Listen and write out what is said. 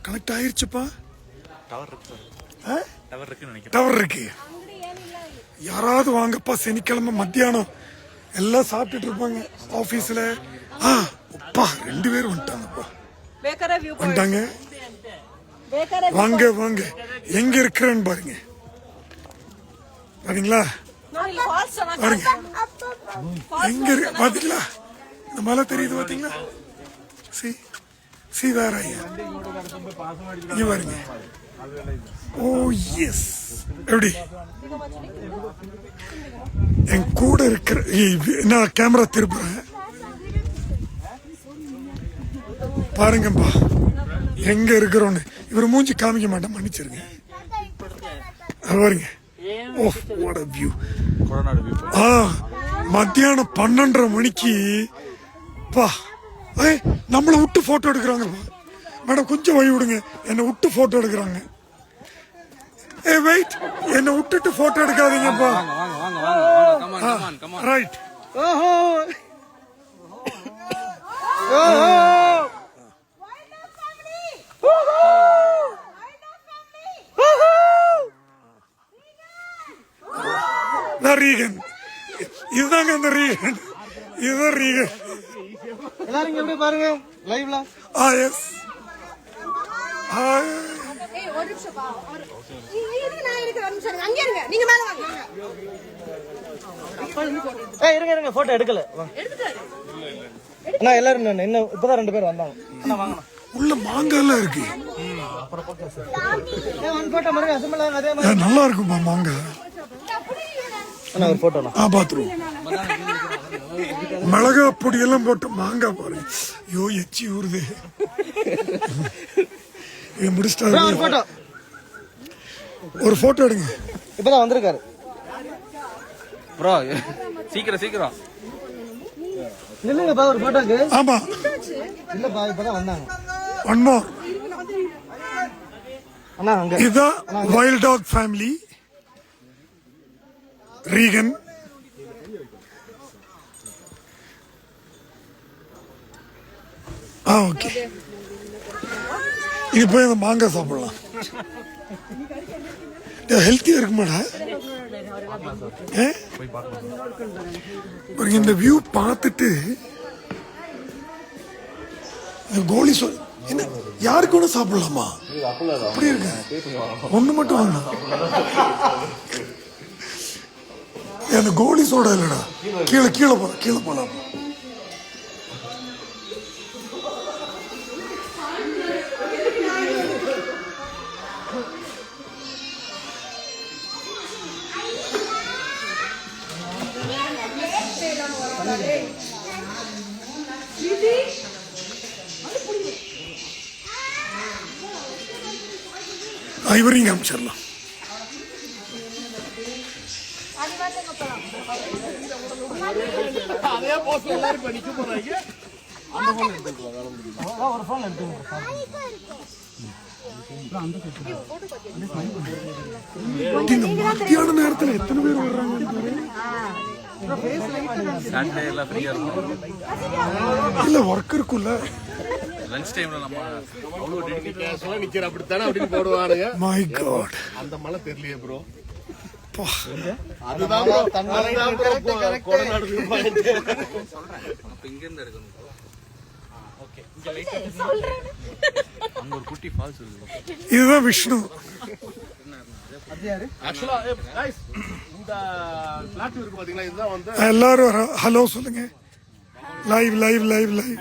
Connect ஆயிருச்சுப்பா. Tower இருக்கு. யாராவது வாங்கப்பா, சனிக்கிழமை மத்தியானம் எல்லாம் சாப்பிட்டுட்டு இருப்பாங்க ஆபீஸ்ல. அப்பா 2 பேரும் வந்துட்டாங்கப்பா, வந்துட்டாங்க. வாங்க வாங்க, எங்க இருக்கிறேன்னு பாருங்க. பாத்தீங்களா பாருங்க, எங்க இருக்கு பாத்தீங்களா? இந்த மலை தெரியுது பாத்தீங்களா? சி வேற ஐயா, இங்க பாருங்க. ஓ எஸ், எப்படி என் கூட இருக்கிற, நான் கேமரா திருப்புறேன் பாருங்கப்பா எங்க இருக்கிறோன்னு. இவர் மூஞ்சி காமிக்க மாட்டேன், மன்னிச்சிருங்க. பாருங்க, ஓ வாட் a view. மத்தியானம் 12:30 மணிக்கு பா, நம்மளை விட்டு போட்டோ எடுக்கிறாங்க. மேடம் கொஞ்சம் வழி விடுங்க, என்னை விட்டு போட்டோ எடுக்கிறாங்க. வெயிட், என்னை விட்டுட்டு போட்டோ எடுக்காதீங்கப்பா. ரைட். ரீகன், இதுதாங்க இந்த ரீகன், இதுதான் ரீகன். எல்லாரும் எப்படி பாருங்க லைவ்ல. எஸ். இருங்க போட்டோ எடுக்கல. எல்லாரும் என்ன இப்பதான் 2 பேர் வந்தாங்க. உள்ள மாங்காய் இருக்கு, நல்லா இருக்குமா மாங்காய். பாத்ரூம் மிளகா பொடி எல்லாம் போட்டு மாங்காய் பாருங்க. ஐயோ எச்சி ஊறுது. முடிச்சிட்டாரு. ஒரு போட்டோ எடுங்க. இப்பதான் வந்திருக்காரு ப்ரோ, சீக்கிரம் சீக்கிரம் நில்லுங்கப்பா ஒரு போட்டோக்கு. ஆமா இல்லப்பா இப்பதான் வந்தாங்க. One more. அண்ணா அங்க இதுதான் வைல்ட் டாக் ஃபேமிலி ரீகன். ஓகே, இது போய் அந்த மாங்காய் சாப்பிடலாம். ஹெல்த்தியா இருக்குமாடா. இந்த வியூ பார்த்துட்டு கோலி சொல் என்ன, யாருக்கு ஒண்ணு சாப்பிடலாமா? அப்படி இருக்கு, ஒண்ணு மட்டும் வேணும். அந்த கோலி சோடா இல்லடா, கீழே கீழே கீழே போலாம். இவரையும் காமிச்சிடலாம். மத்தியான நேரத்தில் எத்தனை பேர் வர்றாங்க? இல்ல ஒர்க் இருக்குல்ல, லஞ்ச் டைம்ல நம்ம அவ்வளவு டெடிகேஷனா நிக்கிற அப்படித்தானே அப்படின்னு போடுவானுங்க. மை காட், அந்த மலை தெரியலையே ப்ரோ. அதுதான் ப்ரோ தன்மலைதான் ப்ரோ கொடநாடு பாயிண்ட் சொல்றேன். அப்ப இங்க இருந்து எடுக்கணும். ஓகே, இங்க வெயிட் அங்க ஒரு குட்டி ஃபால்ஸ் இருக்கு. இதுதான் விஷ்ணு. ஆக்சுவலா गाइस இந்த பிளாட் இருக்கு பாத்தீங்களா, இதுதான் வந்து எல்லாரும் ஹலோ சொல்லுங்க. Live live live live.